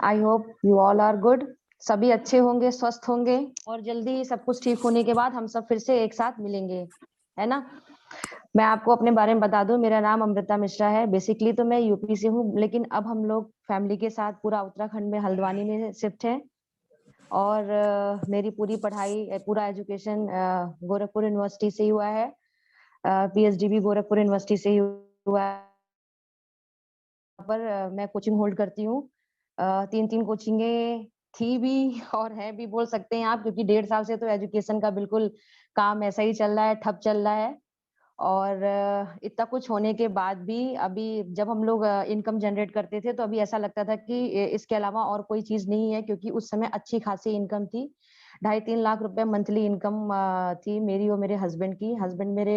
I hope you all are good. सभी अच्छे होंगे, स्वस्थ होंगे और जल्दी सब कुछ ठीक होने के बाद हम सब फिर से एक साथ मिलेंगे, है ना। मैं आपको अपने बारे में बता दूं, मेरा नाम अमृता मिश्रा है। बेसिकली तो मैं यूपी से हूँ, लेकिन अब हम लोग फैमिली के साथ पूरा उत्तराखंड में हल्द्वानी में शिफ्ट है। और मेरी पूरी पढ़ाई, पूरा एजुकेशन गोरखपुर यूनिवर्सिटी से ही हुआ है। पीएचडी भी गोरखपुर यूनिवर्सिटी से ही हुआ है। पर मैं कोचिंग होल्ड करती हूँ। तीन तीन कोचिंगे थी भी और है भी बोल सकते हैं आप, क्योंकि 1.5 साल से तो एजुकेशन का बिल्कुल काम ऐसा ही चल रहा है, ठप चल रहा है। और इतना कुछ होने के बाद भी अभी जब हम लोग इनकम जनरेट करते थे तो अभी ऐसा लगता था कि इसके अलावा और कोई चीज नहीं है, क्योंकि उस समय अच्छी खासी इनकम थी। 2.5-3 लाख रुपए मंथली इनकम थी मेरी और मेरे हस्बैंड की। हस्बैंड मेरे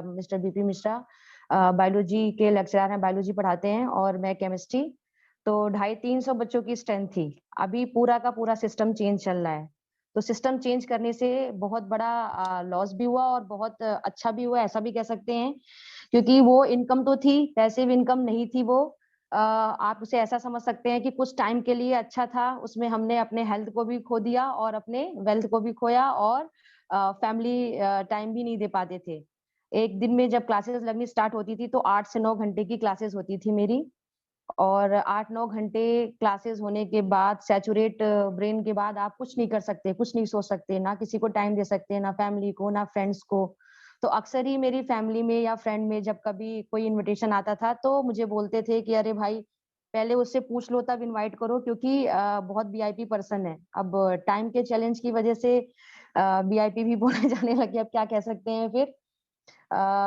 मिस्टर बीपी मिश्रा बायोलॉजी के लेक्चरर हैं, बायोलॉजी पढ़ाते हैं और मैं केमिस्ट्री। तो 250-300 बच्चों की स्ट्रेंथ थी। अभी पूरा का पूरा सिस्टम चेंज चल रहा है। तो सिस्टम चेंज करने से बहुत बड़ा लॉस भी हुआ और बहुत अच्छा भी हुआ, ऐसा भी कह सकते हैं। क्योंकि वो इनकम तो थी, पैसिव इनकम नहीं थी वो। आप उसे ऐसा समझ सकते हैं कि कुछ टाइम के लिए अच्छा था, उसमें हमने अपने हेल्थ को भी खो दिया और अपने वेल्थ को भी खोया, और फैमिली टाइम भी नहीं दे पाते थे। एक दिन में जब क्लासेस लगनी स्टार्ट होती थी तो 8 से 9 घंटे की क्लासेस होती थी मेरी। और 8-9 घंटे क्लासेस होने के बाद सैचुरेट ब्रेन के बाद आप कुछ नहीं कर सकते, कुछ नहीं सोच सकते, ना किसी को टाइम दे सकते, ना फैमिली को, ना फ्रेंड्स को। तो अक्सर ही मेरी फैमिली में या फ्रेंड में जब कभी कोई इनविटेशन आता था तो मुझे बोलते थे कि अरे भाई, पहले उससे पूछ लो तब इनवाइट करो, क्योंकि बहुत वीआईपी पर्सन है। अब टाइम के चैलेंज की वजह से वीआईपी भी बोले जाने लगे, अब क्या कह सकते हैं फिर।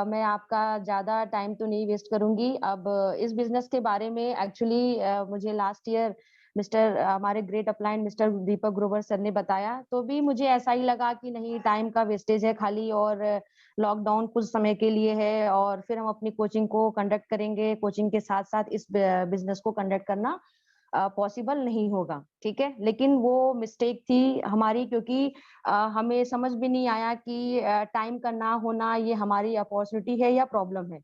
मैं आपका ज़्यादा टाइम तो नहीं वेस्ट करूँगी। अब इस बिज़नेस के बारे में एक्चुअली मुझे लास्ट ईयर मिस्टर हमारे ग्रेट अपलाइन मिस्टर दीपक ग्रोवर सर ने बताया, तो भी मुझे ऐसा ही लगा कि नहीं, टाइम का वेस्टेज है खाली, और लॉकडाउन कुछ समय के लिए है और फिर हम अपनी कोचिंग को कंडक्ट करेंगे। कोचिंग के साथ-साथ इस बिज़नेस को कंडक्ट करना पॉसिबल नहीं होगा, ठीक है। लेकिन वो मिस्टेक थी हमारी, क्योंकि हमें समझ भी नहीं आया कि टाइम का ना होना ये हमारी अपॉर्चुनिटी है या प्रॉब्लम है।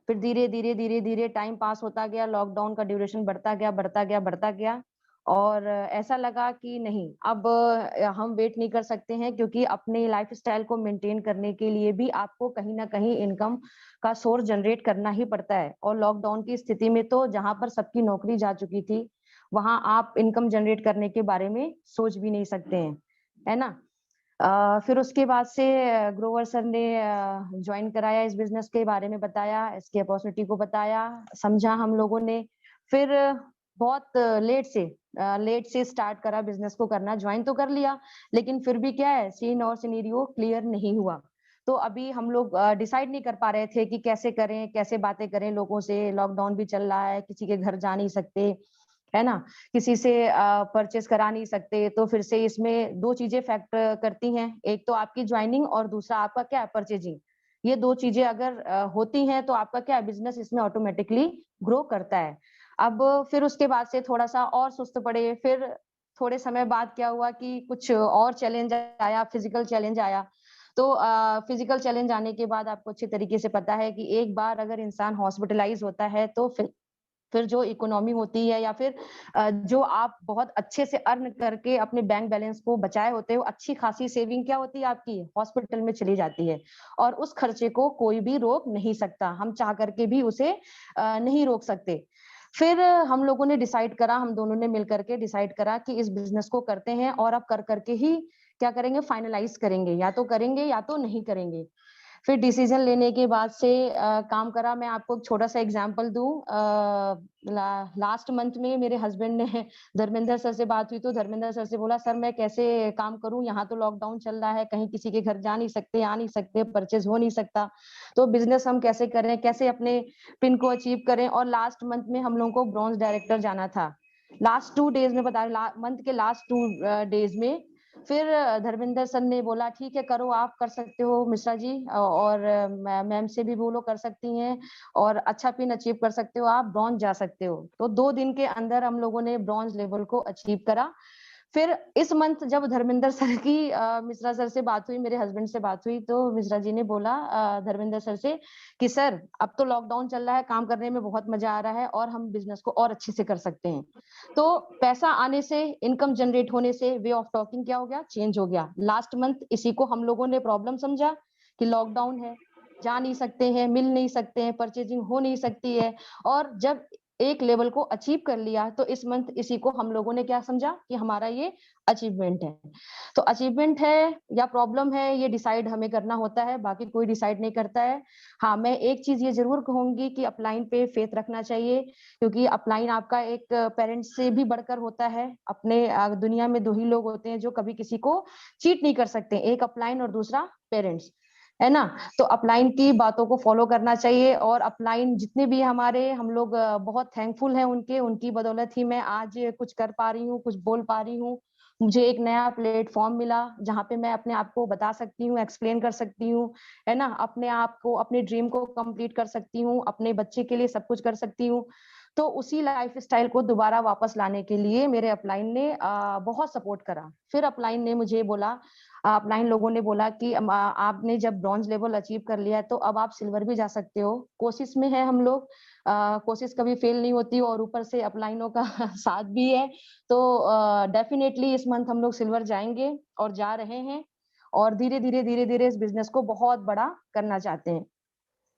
फिर धीरे-धीरे टाइम पास होता गया, लॉकडाउन का ड्यूरेशन बढ़ता गया, बढ़ता गया, बढ़ता गया। और ऐसा लगा कि नहीं, अब हम वेट नहीं कर सकते हैं, क्योंकि अपने लाइफ़स्टाइल को मेंटेन करने के लिए भी आपको कहीं न कहीं इनकम का सोर्स जनरेट करना ही पड़ता है। और लॉकडाउन की स्थिति में तो जहाँ पर सबकी नौकरी जा चुकी थी, वहाँ आप इनकम जनरेट करने के बारे में सोच भी नहीं सकते हैं, है ना? फिर उसके बाद से ग्रोवर सर ने जॉइन कराया, इस बिज़नेस के बारे में बताया, इसकी अपॉर्च्युनिटी को बताया, समझा हम लोगों ने। फिर बहुत लेट से स्टार्ट करा बिज़नेस को करना, जॉइन तो कर लिया, लेकिन फिर भी क्या है, सीन और सिनेरियो क्लियर नहीं हुआ। तो अभी हम लोग डिसाइड नहीं कर पा रहे थे कि कैसे करें, कैसे बातें करें लोगों से, लॉकडाउन भी चल रहा है, किसी के घर जा नहीं सकते, है ना? किसी से परचेज़ करा नहीं सकते, तो फिर से इसमें 2 चीज़ें फैक्ट करती हैं। एक तो आपकी जॉइनिंग और दूसरा आपका क्या है, परचेज़िंग। ये 2 चीज़ें अगर होती हैं तो आपका क्या है, बिज़नेस इसमें ऑटोमैटिकली ग्रो करता है। अब फिर उसके बाद से थोड़ा-सा और सुस्त पड़े, फिर थोड़े समय बाद क्या हुआ कि कुछ और चैलेंज आया, फिज़िकल चैलेंज आया। तो फिज़िकल चैलेंज आने के बाद आपको अच्छे तरीके से पता है कि एक बार अगर इंसान हॉस्पिटलाइज़ होता है तो फिर जो इकोनॉमी होती है, या फिर जो आप बहुत अच्छे से अर्न करके अपने बैंक बैलेंस को बचाए होते हो, अच्छी खासी सेविंग क्या होती है आपकी, हॉस्पिटल में चली जाती है। और उस खर्चे को कोई भी रोक नहीं सकता, हम चाह करके भी उसे नहीं रोक सकते। फिर हम लोगों ने डिसाइड करा, हम दोनों ने मिल करके डिसाइड करा कि इस बिज़नेस को करते हैं, और अब कर करके ही क्या करेंगे, फाइनलाइज़ करेंगे, या तो करेंगे या तो नहीं करेंगे। फिर डिसीजन लेने के बाद से काम करा। मैं आपको एक छोटा-सा एग्ज़ाम्पल दूँ। लास्ट मंथ में मेरे हस्बैंड ने धर्मेंद्र सर से बात हुई, तो धर्मेंद्र सर से बोला, "सर मैं कैसे काम करूँ? यहाँ तो लॉकडाउन चल रहा है, कहीं किसी के घर जा नहीं सकते, आ नहीं सकते, परचेज़ हो नहीं सकता। तो बिज़नेस हम कैसे करें? कैसे अपने पिन को अचीव करें?" और लास्ट मंथ में हम लोगों को ब्रॉन्ज डायरेक्टर जाना था। लास्ट 2 डेज़ में बता रही हूँ, मंथ के लास्ट 2 डेज़ में फिर धर्मेंद्र सर ने बोला, ठीक है करो, आप कर सकते हो मिश्रा जी, और मैम से भी बोलो कर सकती हैं, और अच्छा पिन अचीव कर सकते हो, आप ब्रॉन्ज जा सकते हो। तो 2 दिन के अंदर हम लोगों ने ब्रॉन्ज लेवल को अचीव करा। फिर इस मंथ जब धर्मेंद्र सर की मिश्रा सर से बात हुई, मेरे हस्बैंड से बात हुई, तो मिश्रा जी ने बोला धर्मेंद्र सर से कि सर अब तो लॉकडाउन चल रहा है, काम करने में बहुत मजा आ रहा है और हम बिजनेस को और अच्छे से कर सकते हैं। तो पैसा आने से, इनकम जनरेट होने से वे ऑफ टॉकिंग क्या हो गया, चेंज हो गया। लास्ट मंथ इसी को हम लोगों ने प्रॉब्लम समझा कि लॉकडाउन है, जा नहीं सकते हैं, मिल नहीं सकते हैं, परचेजिंग हो नहीं सकती है। और जब एक लेवल को अचीव कर लिया तो इस मंथ इसी को हम लोगों ने क्या समझा कि हमारा ये अचीवमेंट है। तो अचीवमेंट है या प्रॉब्लम है, ये डिसाइड हमें करना होता है, बाकी कोई डिसाइड नहीं करता है। हाँ, मैं एक चीज ये जरूर कहूंगी कि अपलाइन पे फेथ रखना चाहिए, क्योंकि अपलाइन आपका एक पेरेंट्स से भी बढ़कर होता है। अपने दुनिया में दो ही लोग होते हैं जो कभी किसी को चीट नहीं कर सकते, एक अपलाइन और दूसरा पेरेंट्स, है ना। तो अपलाइन की बातों को फॉलो करना चाहिए। और अपलाइन जितने भी हमारे, हम लोग बहुत थैंकफुल हैं उनके, उनकी बदौलत ही मैं आज कुछ कर पा रही हूँ, कुछ बोल पा रही हूँ। मुझे एक नया प्लेटफॉर्म मिला जहाँ पे मैं अपने आप को बता सकती हूँ, एक्सप्लेन कर सकती हूँ, है ना, अपने आप को, अपने ड्रीम को कंप्लीट कर सकती हूँ, अपने बच्चे के लिए सब कुछ कर सकती हूँ। तो उसी लाइफ स्टाइल को दोबारा वापस लाने के लिए मेरे अपलाइन ने बहुत सपोर्ट करा। फिर अपलाइन ने मुझे बोला, अपलाइन लोगों ने बोला कि आपने जब ब्रॉन्ज लेवल अचीव कर लिया है तो अब आप सिल्वर भी जा सकते हो। कोशिश में है हम लोग, कोशिश कभी फेल नहीं होती, और ऊपर से अपलाइनों का साथ भी है। तो डेफिनेटली इस मंथ हम लोग सिल्वर जाएंगे और जा रहे हैं, और धीरे धीरे इस बिजनेस को बहुत बड़ा करना चाहते हैं।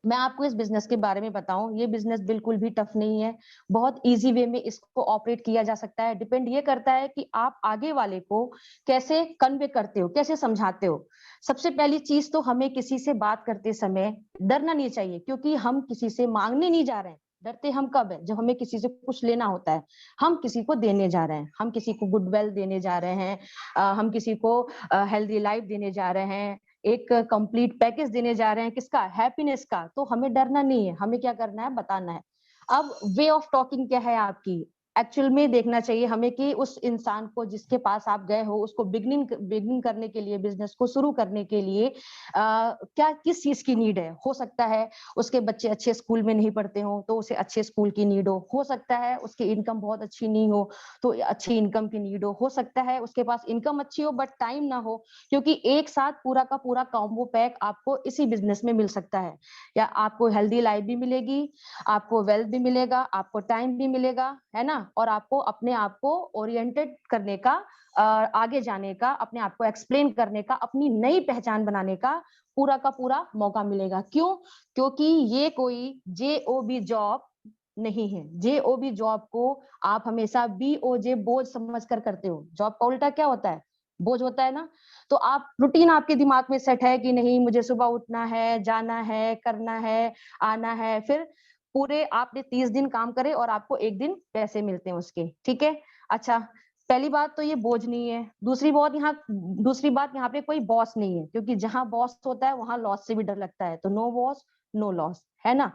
मैं आपको इस बिजनेस के बारे में बताऊं, ये बिजनेस बिल्कुल भी टफ नहीं है, बहुत इजी वे में इसको ऑपरेट किया जा सकता है। डिपेंड ये करता है कि आप आगे वाले को कैसे कन्वे करते हो, कैसे समझाते हो। सबसे पहली चीज तो हमें किसी से बात करते समय डरना नहीं चाहिए, क्योंकि हम किसी से मांगने नहीं जा रहे हैं। डरते हम कब है, जब हमें किसी से कुछ लेना होता है। हम किसी को देने जा रहे हैं, हम किसी को गुड वेल्थ देने जा रहे हैं, हम किसी को हेल्दी लाइफ देने जा रहे हैं, एक कंप्लीट पैकेज देने जा रहे हैं, किसका, हैप्पीनेस का। तो हमें डरना नहीं है, हमें क्या करना है, बताना है। अब वे ऑफ टॉकिंग क्या है आपकी, एक्चुअल में देखना चाहिए हमें कि उस इंसान को जिसके पास आप गए हो, उसको बिगनिंग करने के लिए, बिजनेस को शुरू करने के लिए क्या, किस चीज की नीड है। हो सकता है उसके बच्चे अच्छे स्कूल में नहीं पढ़ते हो तो उसे अच्छे स्कूल की नीड हो सकता है उसकी इनकम बहुत अच्छी नहीं हो तो अच्छी इनकम की नीड हो सकता है उसके पास इनकम अच्छी हो बट टाइम ना हो, क्योंकि एक साथ पूरा का पूरा कॉम्बो पैक आपको इसी बिजनेस में मिल सकता है। या आपको हेल्दी लाइफ भी मिलेगी, आपको वेल्थ भी मिलेगा, आपको टाइम भी मिलेगा, है ना, और आपको अपने आप को ओरिएंटेड करने का, आगे जाने का, अपने आप को एक्सप्लेन करने का, अपनी नई पहचान बनाने का पूरा का पूरा मौका मिलेगा। क्यों? क्योंकि ये कोई जेओबी जॉब नहीं है। जेओबी जॉब को आप हमेशा बीओजे बोझ समझकर करते हो। जॉब का उल्टा क्या होता है? बोझ होता है ना। तो आप रूटीन, आपके दिमाग में सेट है कि नहीं, मुझे सुबह उठना है, जाना है, करना है, आना है, फिर पूरे आपने 30 दिन काम करे और आपको एक दिन पैसे मिलते हैं उसके, ठीक है। अच्छा, पहली बात तो ये बोझ नहीं है। दूसरी बात यहाँ पे कोई बॉस नहीं है, क्योंकि जहां बॉस होता है वहां लॉस से भी डर लगता है। तो नो बॉस नो लॉस, है ना।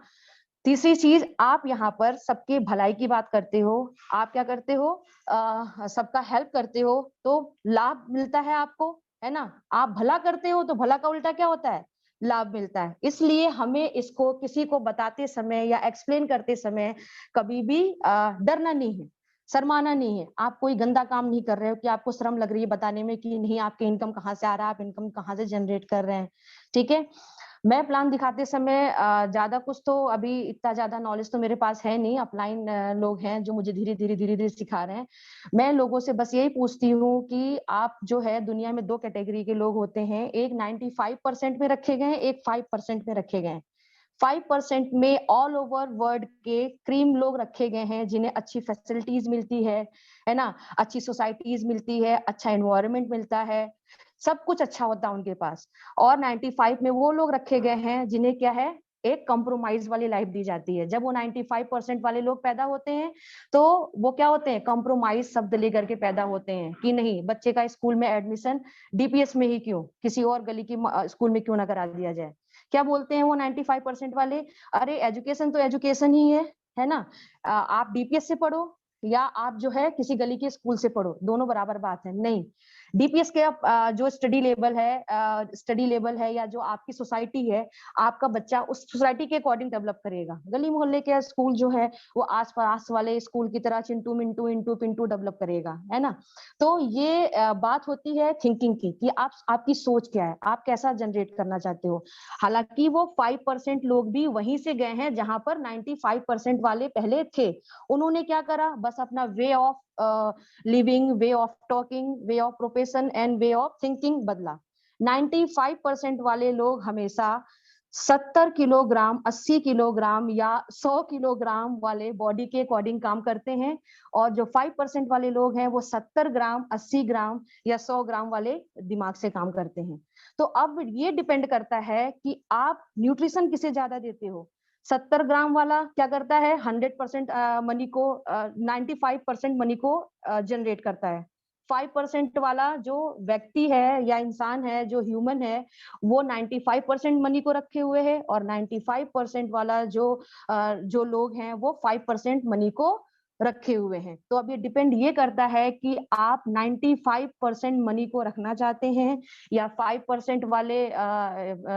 तीसरी चीज, आप यहाँ पर सबके भलाई की बात करते हो। आप क्या करते हो, सबका हेल्प करते हो तो लाभ मिलता है आपको, है ना। आप भला करते हो तो भला का उल्टा क्या होता है, लाभ मिलता है। इसलिए हमें इसको किसी को बताते समय या एक्सप्लेन करते समय कभी भी डरना नहीं है, शर्माना नहीं है। आप कोई गंदा काम नहीं कर रहे हो कि आपको शर्म लग रही है बताने में कि नहीं आपके इनकम कहाँ से आ रहा है, आप इनकम कहाँ से जनरेट कर रहे हैं, ठीक है। मैं प्लान दिखाते समय ज्यादा कुछ तो अभी इतना ज्यादा नॉलेज तो मेरे पास है नहीं। अपलाइन लोग हैं जो मुझे धीरे धीरे सिखा रहे हैं। मैं लोगों से बस यही पूछती हूँ कि आप जो है, दुनिया में दो कैटेगरी के लोग होते हैं, एक 95% में रखे गए हैं, एक 5% में रखे गए हैं। 5% में ऑल ओवर वर्ल्ड के क्रीम लोग रखे गए हैं जिन्हें अच्छी फैसिलिटीज मिलती है ना, अच्छी सोसाइटीज मिलती है, अच्छा एनवायरनमेंट मिलता है, सब कुछ अच्छा होता है उनके पास। और 95 में वो लोग रखे गए हैं जिन्हें क्या है, एक कंप्रोमाइज वाली लाइफ दी जाती है। जब वो 95% वाले लोग पैदा होते हैं तो वो क्या होते हैं, कंप्रोमाइज शब्द लेकर के पैदा होते हैं कि नहीं, बच्चे का स्कूल में एडमिशन डीपीएस में ही क्यों, किसी और गली की स्कूल में क्यों ना करा दिया जाए। क्या बोलते हैं वो 95% वाले, अरे एजुकेशन तो एजुकेशन ही है ना। आप डीपीएस से पढ़ो या आप जो है किसी गली के स्कूल से पढ़ो, दोनों बराबर बात है। नहीं, डीपीएस के जो स्टडी लेवल है या जो आपकी सोसाइटी है, आपका बच्चा उस सोसाइटी के अकॉर्डिंग डेवलप करेगा। गली मोहल्ले के स्कूल जो है वो आस-पास वाले स्कूल की तरह चिंटू मिंटू इंटू पिंटू डेवलप करेगा, है ना? तो ये बात होती है थिंकिंग की कि आपकी सोच क्या है, आप कैसा जनरेट करना चाहते हो। हालांकि वो 5% लोग भी वहीं से गए हैं जहां पर 95% वाले पहले थे। उन्होंने क्या करा, बस अपना way of living, way of talking, way of profession and way of thinking बदला। 95% वाले लोग हमेशा 70 किलोग्राम, 80 किलोग्राम या 100 किलोग्राम वाले बॉडी के अकॉर्डिंग काम करते हैं, और जो 5% वाले लोग हैं वो 70 ग्राम, 80 ग्राम या 100 ग्राम वाले दिमाग से काम करते हैं। तो अब ये डिपेंड करता है कि आप न्यूट्रिशन किसे ज्यादा देते हो। 70 ग्राम वाला क्या करता है, 100% मनी को 95% मनी को जनरेट करता है। 5% वाला जो व्यक्ति है या इंसान है, जो ह्यूमन है, वो 95% मनी को रखे हुए है, और 95% वाला जो लोग हैं वो 5% मनी को रखे हुए हैं। तो अब ये डिपेंड ये करता है कि आप 95% मनी को रखना चाहते हैं या 5% वाले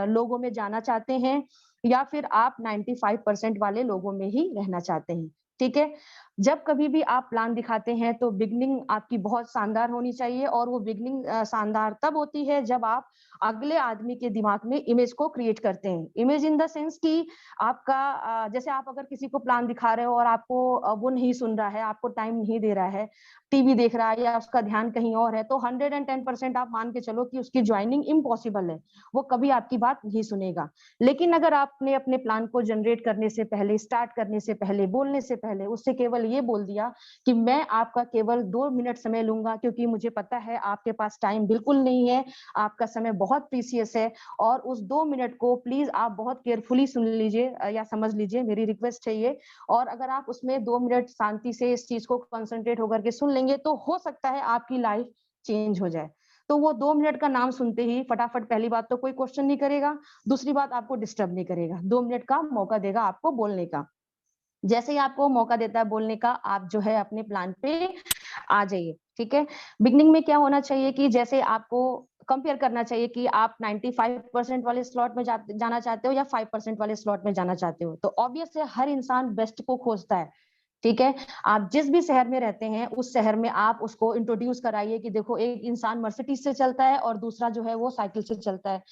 लोगों में जाना चाहते हैं, या फिर आप 95% वाले लोगों में ही रहना चाहते हैं। ठीक है? जब कभी भी आप प्लान दिखाते हैं तो बिगनिंग आपकी बहुत शानदार होनी चाहिए, और वो बिगनिंग शानदार तब होती है जब आप अगले आदमी के दिमाग में इमेज को क्रिएट करते हैं। इमेज इन द सेंस कि आपका जैसे आप अगर किसी को प्लान दिखा रहे हो और आपको वो नहीं सुन रहा है, आपको टाइम नहीं दे रहा है, टीवी देख रहा है या उसका ध्यान कहीं और है, तो 110% आप मान के चलो कि उसकी ज्वाइनिंग इम्पॉसिबल है, वो कभी आपकी बात नहीं सुनेगा। लेकिन अगर आपने अपने प्लान को जनरेट करने से पहले, स्टार्ट करने से पहले, बोलने से पहले उससे केवल ये बोल दिया कि मैं आपका केवल 2 मिनट समय लूंगा, क्योंकि मुझे पता है आपके पास टाइम बिल्कुल नहीं है, आपका समय बहुत प्रीसियस है, और उस 2 मिनट को प्लीज आप बहुत केयरफुली सुन लीजिए या समझ लीजिए, मेरी रिक्वेस्ट है ये। और अगर आप उसमें 2 मिनट शांति से इस चीज को कंसंट्रेट होकर के सुन लेंगे, तो हो सकता है आपकी लाइफ चेंज हो जाए। तो वो 2 मिनट का नाम सुनते ही फटाफट पहली बात तो कोई क्वेश्चन नहीं करेगा, दूसरी बात आपको डिस्टर्ब नहीं करेगा, 2 मिनट का मौका देगा आपको बोलने का। जैसे ही आपको मौका देता है बोलने का, आप जो है अपने प्लान पे आ जाइए। ठीक है? बिगनिंग में क्या होना चाहिए कि जैसे आपको कंपेयर करना चाहिए कि आप 95% वाले स्लॉट में जाना चाहते हो या 5% वाले स्लॉट में जाना चाहते हो। तो ऑब्वियस है, हर इंसान बेस्ट को खोजता है। ठीक है? आप जिस भी शहर में रहते हैं, उस शहर में आप उसको इंट्रोड्यूस कराइए कि देखो, एक इंसान मर्सिडीज से चलता है और दूसरा जो है वो साइकिल से चलता है,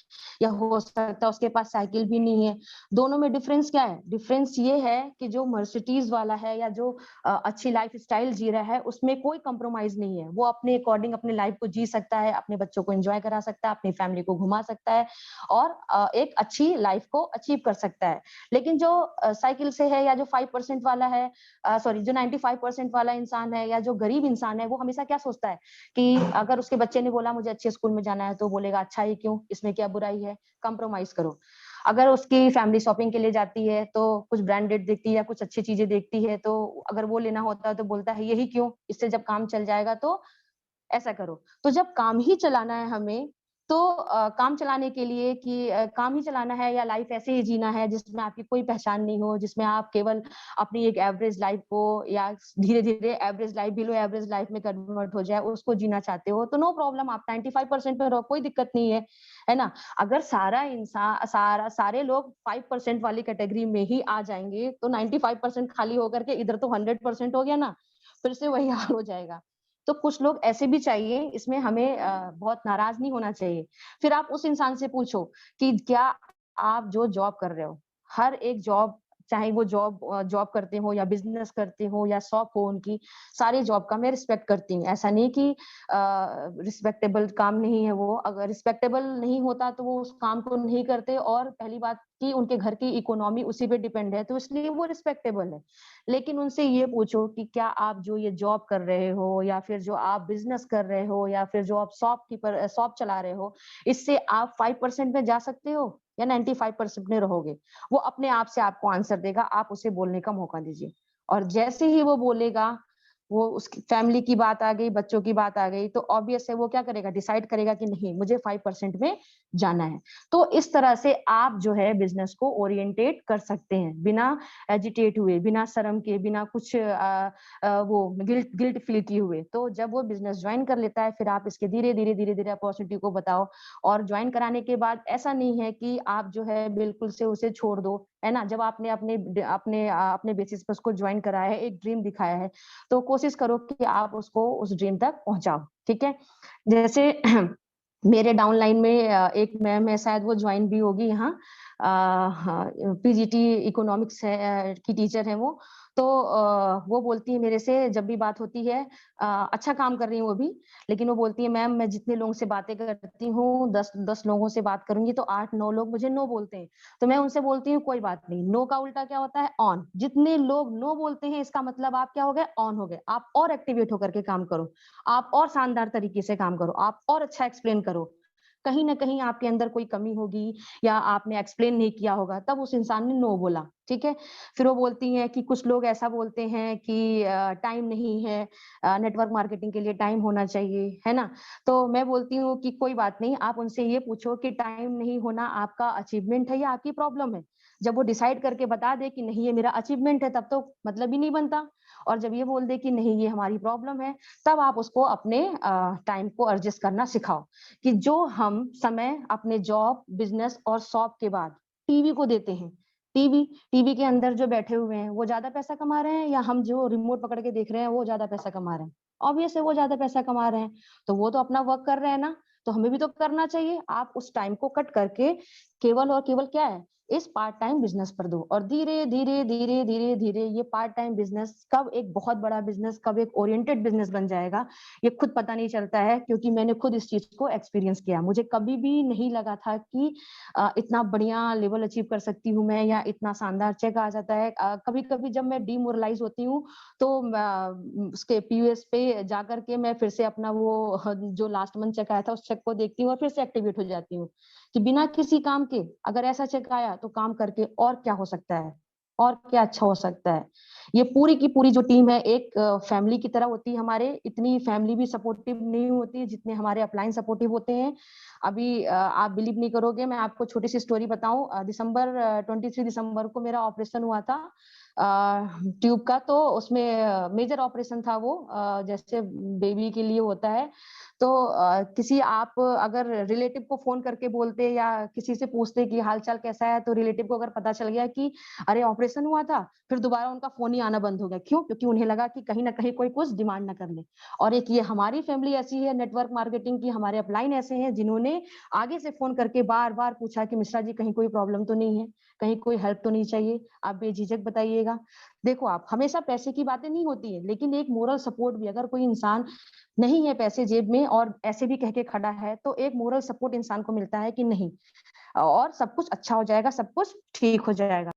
या हो सकता है उसके पास साइकिल भी नहीं है। दोनों में डिफरेंस क्या है? डिफरेंस ये है कि जो मर्सिडीज वाला है या जो अच्छी लाइफ स्टाइल जी रहा है, उसमें कोई कंप्रोमाइज नहीं है। वो अपने अकॉर्डिंग अपने लाइफ को जी सकता है, अपने बच्चों को एंजॉय करा सकता है, अपनी फैमिली को घुमा सकता है, और एक अच्छी लाइफ को अचीव कर सकता है। लेकिन जो साइकिल से है या जो 5% वाला है, सॉरी, जो 95% वाला इंसान है या जो गरीब इंसान है, वो हमेशा क्या सोचता है कि अगर उसके बच्चे ने बोला मुझे अच्छे स्कूल में जाना है, तो बोलेगा अच्छा ही क्यों, इसमें क्या बुराई है, कंप्रोमाइज करो। अगर उसकी फैमिली शॉपिंग के लिए जाती है तो कुछ ब्रांडेड देखती है या कुछ अच्छी चीजें देखती है, तो अगर वो लेना होता है तो बोलता है यही क्यों, इससे जब काम चल जाएगा तो ऐसा करो। तो जब काम ही चलाना है हमें, तो काम चलाने के लिए कि काम ही चलाना है या लाइफ ऐसे ही जीना है जिसमें आपकी कोई पहचान नहीं हो, जिसमें आप केवल अपनी एक एवरेज लाइफ को या धीरे-धीरे average life below average life में कन्वर्ट हो जाए, उसको जीना चाहते हो, तो नो प्रॉब्लम, आप 95% पे रहो, कोई दिक्कत नहीं है ना? अगर सारे लोग 5% वाली कैटेगरी में ही आ जाएँगे, तो 95% खाली होकर के इधर तो 100% हो गया ना, फिर से वही हाल हो जाएगा। तो कुछ लोग ऐसे भी चाहिए, इसमें हमें बहुत नाराज नहीं होना चाहिए। फिर आप उस इंसान से पूछो कि क्या आप जो जॉब कर रहे हो, हर एक जॉब, चाहे वो जॉब करते हो या बिज़नेस करते हो या शॉप हो उनकी, सारी जॉब का मैं रिस्पेक्ट करती हूँ। ऐसा नहीं कि रिस्पेक्टेबल काम नहीं है वो, अगर रिस्पेक्टेबल नहीं होता तो वो उस काम को नहीं करते, और पहली बात कि उनके घर की इकोनॉमी उसी पे डिपेंड है, तो इसलिए वो रिस्पेक्टेबल है। लेकिन उनसे ये पूछो कि क्या आप जो ये जॉब कर रहे हो या फिर जो आप बिजनेस कर रहे हो या फिर जो आप शॉप चला रहे हो, इससे आप 5% में जा सकते हो या 95% में रहोगे? वो अपने आप से आपको आंसर देगा, आप उसे बोलने का मौका दीजिए। और जैसे ही वो बोलेगा, वो उसकी फैमिली की बात आ गई, बच्चों की बात आ गई, तो ऑब्वियस है वो क्या करेगा, डिसाइड करेगा कि नहीं मुझे 5% में जाना है। तो इस तरह से आप जो है बिजनेस को ओरिएंटेट कर सकते हैं, बिना एजिटेट हुए, बिना शर्म के, बिना कुछ वो गिल्ट गिल्ट फील किए हुए। तो जब वो बिजनेस ज्वाइन कर लेता है, फिर आप इसके धीरे-धीरे अपॉर्चुनिटी को बताओ, और ज्वाइन कराने के बाद ऐसा नहीं है कि आप जो है बिल्कुल से उसे छोड़ दो, है ना? जब आपने अपने बेसिस पे उसको ज्वाइन कराया है, एक ड्रीम दिखाया है, तो कोशिश करो कि आप उसको उस ड्रीम तक पहुँचाओ, ठीक है? जैसे मेरे डाउनलाइन में एक मैम है, शायद वो ज्वाइन भी होगी यहाँ, हाँ, पीजीटी इकोनॉमिक्स है, की टीचर है वो। तो वो बोलती है मेरे से, जब भी बात होती है, अच्छा काम कर रही है वो भी, लेकिन वो बोलती है मैम मैं जितने लोगों से बातें करती हूँ, 10 लोगों से बात करूँगी तो 8-9 लोग मुझे नो बोलते हैं। तो मैं उनसे बोलती हूँ कोई बात नहीं, नो का उल्टा क्या होता है, ऑन। जितने लोग नो बोलते हैं इसका मतलब आप क्या हो गए, ऑन हो गए। आप और एक्टिवेट होकर के काम करो, आप और शानदार तरीके से काम करो, आप और अच्छा एक्सप्लेन करो। कहीं न कहीं आपके अंदर कोई कमी होगी या आपने एक्सप्लेन नहीं किया होगा, तब उस इंसान ने नो बोला, ठीक है? फिर वो बोलती हैं कि कुछ लोग ऐसा बोलते हैं कि टाइम नहीं है, नेटवर्क मार्केटिंग के लिए टाइम होना चाहिए, है ना? तो मैं बोलती हूँ कि कोई बात नहीं, आप उनसे ये पूछो कि टाइम नहीं होना आपका अचीवमेंट है या आपकी प्रॉब्लम है? जब वो डिसाइड करके बता दे कि नहीं ये मेरा अचीवमेंट है, तब तो मतलब ही नहीं बनता, और जब ये बोल दे कि नहीं ये हमारी प्रॉब्लम है, तब आप उसको अपने टाइम को एडजस्ट करना सिखाओ। कि जो हम समय अपने जॉब, बिज़नेस और शॉप के बाद टीवी को देते हैं, टीवी टीवी के अंदर जो बैठे हुए हैं, वो ज़्यादा पैसा कमा रहे हैं या हम जो रिमोट पकड़ के देख रहे हैं, वो ज़्यादा पैसा कमा रहे हैं? ऑब्वियस है वो ज़्यादा पैसा कमा रहे हैं, तो वो तो अपना वर्क कर रहे हैं ना, तो हमें भी तो करना चाहिए। आप उस टाइम को कट करके केवल और केवल क्या है, इस पार्ट टाइम बिज़नेस पर दो, और धीरे-धीरे ये पार्ट टाइम बिज़नेस कब एक बहुत बड़ा बिज़नेस, कब एक ओरिएंटेड बिज़नेस बन जाएगा, ये खुद पता नहीं चलता है, क्योंकि मैंने खुद इस चीज़ को एक्सपीरियंस किया। मुझे कभी भी नहीं लगा था कि इतना बढ़िया लेवल अचीव कर सकती हूँ मैं, या इतना शानदार चेक आ जाता है। कभी-कभी जब मैं डिमोरलाइज़ होती हूँ, तो उसके पीओएस पे जाकर के मैं फिर से अपना वो जो लास्ट मंथ चेक आया था, उस चेक को देखती हूँ और फिर से एक्टिवेट हो जाती हूँ, कि बिना किसी काम के अगर ऐसा चेक आया, तो काम करके और क्या हो सकता है? और क्या अच्छा हो सकता है? ये पूरी की पूरी जो टीम है, एक फैमिली की तरह होती है हमारे, इतनी फैमिली भी सपोर्टिव नहीं होती है जितने हमारे अपलाइन सपोर्टिव होते हैं। अभी आप बिलीव नहीं करोगे, मैं आपको छोटी-सी स्टोरी बताऊँ, 23 दिसंबर को मेरा ऑपरेशन हुआ था ट्यूब का, तो उसमें मेजर ऑपरेशन था वो, जैसे बेबी के लिए होता है। तो किसी आप अगर रिलेटिव को फ़ोन करके बोलते या किसी से पूछते कि हाल-चाल कैसा है, तो रिलेटिव को अगर पता चल गया कि अरे ऑपरेशन हुआ था, फिर दोबारा उनका फ़ोन ही आना बंद हो गया। क्यों? क्योंकि उन्हें लगा कि कहीं न कहीं कोई कुछ डिमांड ना कर ले। और एक ये हमारी फैमिली ऐसी है नेटवर्क मार्केटिंग की, हमारे अपलाइन ऐसे हैं जिन्होंने आगे से फ़ोन करके बार-बार पूछा कि मिश्रा जी कहीं कोई प्रॉब्लम तो नहीं है? कहीं कोई हेल्प तो नहीं चाहिए? आप बेझिझक बताइएगा। देखो आप, हमेशा पैसे की बातें नहीं होती हैं, लेकिन एक मोरल सपोर्ट भी, अगर कोई इंसान नहीं है पैसे जेब में और ऐसे भी कह के खड़ा है, तो एक मोरल सपोर्ट इंसान को मिलता है कि नहीं, और सब कुछ अच्छा हो जाएगा, सब कुछ ठीक हो जाएगा।